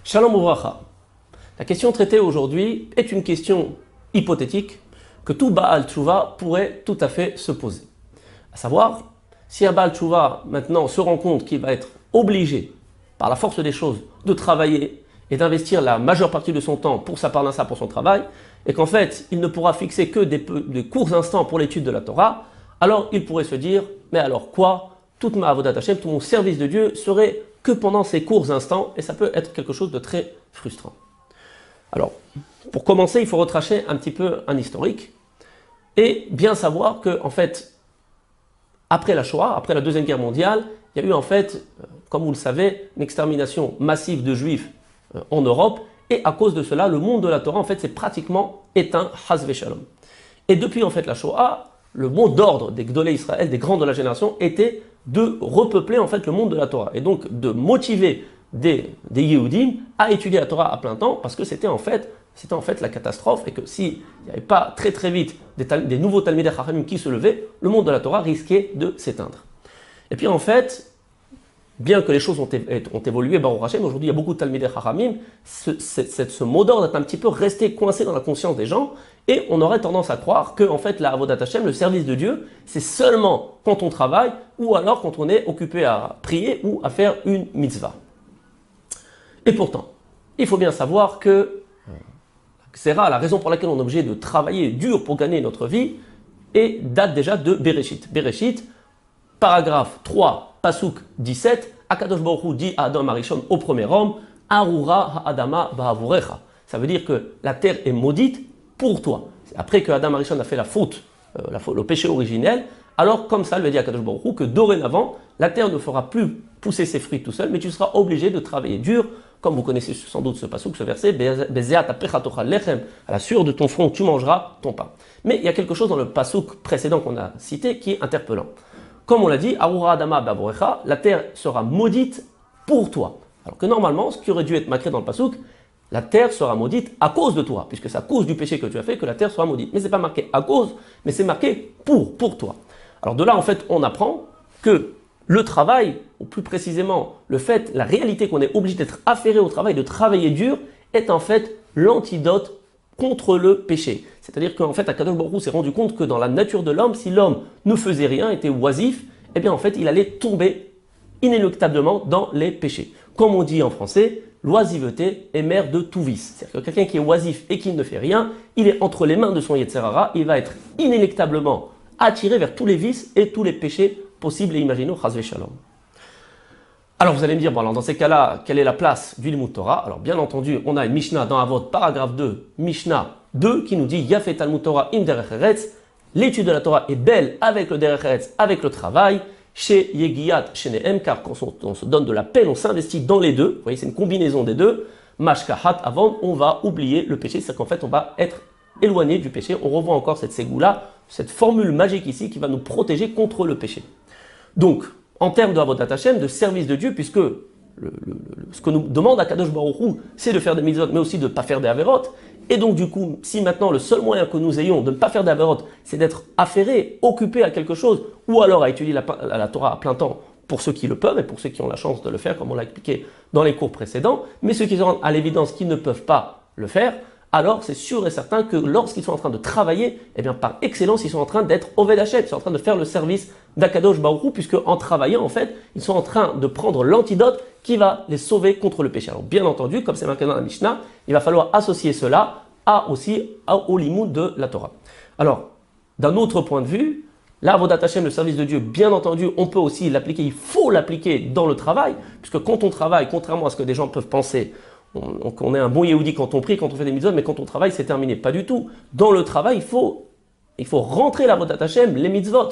Shalom Uvracha. La question traitée aujourd'hui est une question hypothétique que tout Baal Tshuva pourrait tout à fait se poser. À savoir, si un Baal Tshuva maintenant se rend compte qu'il va être obligé, par la force des choses, de travailler et d'investir la majeure partie de son temps pour sa parnassa, pour son travail, et qu'en fait, il ne pourra fixer que des courts instants pour l'étude de la Torah, alors il pourrait se dire, mais alors quoi? Toute ma avodat Hashem, tout mon service de Dieu serait que pendant ces courts instants, et ça peut être quelque chose de très frustrant. Alors, pour commencer, il faut retracer un petit peu un historique, et bien savoir que, en fait, après la Shoah, après la Deuxième Guerre mondiale, il y a eu en fait, comme vous le savez, une extermination massive de Juifs en Europe, et à cause de cela, le monde de la Torah, en fait, s'est pratiquement éteint, Chas v'Shalom. Et depuis, en fait, la Shoah, le mot d'ordre des Gdolei Israël, des grands de la génération, était de repeupler, en fait, le monde de la Torah, et donc de motiver des Yehudim à étudier la Torah à plein temps, parce que c'était en fait la catastrophe, et que s'il n'y avait pas très très vite des nouveaux Talmidei Chachamim qui se levaient, le monde de la Torah risquait de s'éteindre. Et puis en fait, bien que les choses ont évolué, Baruch Hashem, aujourd'hui il y a beaucoup de Talmidei Chachamim, ce mot d'ordre est un petit peu resté coincé dans la conscience des gens, et on aurait tendance à croire que en fait la Avodat Hashem, le service de Dieu, c'est seulement quand on travaille, ou alors quand on est occupé à prier ou à faire une mitzvah. Et pourtant, il faut bien savoir que la raison pour laquelle on est obligé de travailler dur pour gagner notre vie, et date déjà de Bereshit. Bereshit, paragraphe 3, Pasuk 17, Akadosh Baruch Hu dit à Adam Arishon, au premier homme, Arura ha'adama ba'avurecha. Ça veut dire que la terre est maudite pour toi. Après que Adam Arishon a fait la faute, le péché originel, alors comme ça, il lui a dit à Akadosh Baruch Hu que dorénavant, la terre ne fera plus pousser ses fruits tout seul, mais tu seras obligé de travailler dur. Comme vous connaissez sans doute ce pasuk, ce verset, à la sueur de ton front, tu mangeras ton pain. Mais il y a quelque chose dans le pasuk précédent qu'on a cité qui est interpellant. Comme on l'a dit, Arura Adama Baborecha, la terre sera maudite pour toi. Alors que normalement, ce qui aurait dû être marqué dans le pasuk, la terre sera maudite à cause de toi, puisque c'est à cause du péché que tu as fait que la terre sera maudite. Mais ce n'est pas marqué à cause, mais c'est marqué pour toi. Alors de là, en fait, on apprend que le travail, ou plus précisément le fait, la réalité qu'on est obligé d'être affairé au travail, de travailler dur, est en fait l'antidote contre le péché. C'est-à-dire qu'en fait, Akadosh Baruch Hu s'est rendu compte que dans la nature de l'homme, si l'homme ne faisait rien, était oisif, eh bien en fait, il allait tomber inéluctablement dans les péchés. Comme on dit en français, l'oisiveté est mère de tout vice. C'est-à-dire que quelqu'un qui est oisif et qui ne fait rien, il est entre les mains de son Yetzer Hara, il va être inéluctablement attiré vers tous les vices et tous les péchés possibles et imaginaux, Chas v'Shalom. Alors vous allez me dire, bon alors dans ces cas-là, quelle est la place du Limud Torah? Alors bien entendu, on a une Mishnah dans Avot, paragraphe 2, Mishnah 2, qui nous dit Yafet Talmud Torah im derech eretz, l'étude de la Torah est belle avec le derech eretz, avec le travail, chez Yegiyat Shenehem, car quand on se donne de la peine, on s'investit dans les deux, vous voyez, c'est une combinaison des deux, Mashkahat, avant, on va oublier le péché, c'est qu'en fait on va être éloigné du péché. On revoit encore cette ségoula, cette formule magique ici qui va nous protéger contre le péché. Donc, en termes de Avodat Hashem, de service de Dieu, puisque ce que nous demande Akadosh Baruch Hu, c'est de faire des mitzvot, mais aussi de ne pas faire des averot. Et donc, du coup, si maintenant le seul moyen que nous ayons de ne pas faire des averot, c'est d'être affairé, occupé à quelque chose, ou alors à étudier la Torah à plein temps, pour ceux qui le peuvent et pour ceux qui ont la chance de le faire, comme on l'a expliqué dans les cours précédents, mais ceux qui sont à l'évidence qui ne peuvent pas le faire, alors c'est sûr et certain que lorsqu'ils sont en train de travailler, eh bien par excellence, ils sont en train d'être Oved Hashem, ils sont en train de faire le service d'Akadosh Baruch Hu, puisque en travaillant, en fait, ils sont en train de prendre l'antidote qui va les sauver contre le péché. Alors bien entendu, comme c'est marqué dans la Mishnah, il va falloir associer cela au limoud de la Torah. Alors, d'un autre point de vue, la Avodat Hashem, le service de Dieu, bien entendu, on peut aussi l'appliquer, il faut l'appliquer dans le travail, puisque quand on travaille, contrairement à ce que des gens peuvent penser, on est un bon Yehudi quand on prie, quand on fait des mitzvot, mais quand on travaille, c'est terminé. Pas du tout. Dans le travail, il faut rentrer la Avodat Hashem, les mitzvot.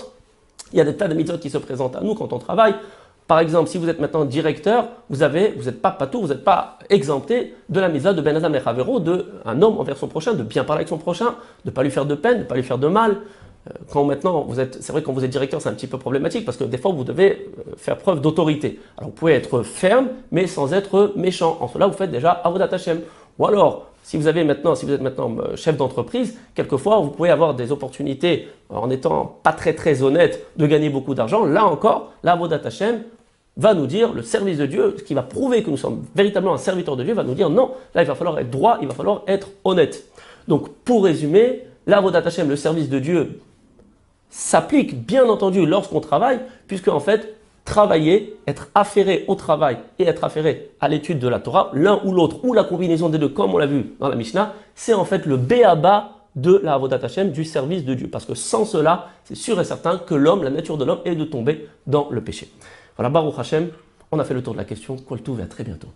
Il y a des tas de mitzvot qui se présentent à nous quand on travaille. Par exemple, si vous êtes maintenant directeur, vous n'êtes pas patou, vous n'êtes pas exempté de la mitzvah de Ben Adam Lechavero, d'un homme envers son prochain, de bien parler avec son prochain, de ne pas lui faire de peine, de ne pas lui faire de mal. C'est vrai quand vous êtes directeur, c'est un petit peu problématique parce que des fois vous devez faire preuve d'autorité. Alors vous pouvez être ferme, mais sans être méchant. En cela, vous faites déjà Avodat Hashem. Ou alors, si vous êtes maintenant chef d'entreprise, quelquefois vous pouvez avoir des opportunités en étant pas très très honnête de gagner beaucoup d'argent. Là encore, la Avodat Hashem, va nous dire, le service de Dieu, ce qui va prouver que nous sommes véritablement un serviteur de Dieu, va nous dire non, là il va falloir être droit, il va falloir être honnête. Donc pour résumer, l'Avodat Hashem, le service de Dieu, s'applique bien entendu lorsqu'on travaille, puisque en fait, travailler, être affairé au travail et être affairé à l'étude de la Torah, l'un ou l'autre, ou la combinaison des deux, comme on l'a vu dans la Mishnah, c'est en fait le béaba de la Avodat Hashem, du service de Dieu. Parce que sans cela, c'est sûr et certain que l'homme, la nature de l'homme, est de tomber dans le péché. Voilà, Baruch Hashem, on a fait le tour de la question. Kol Tov et à très bientôt.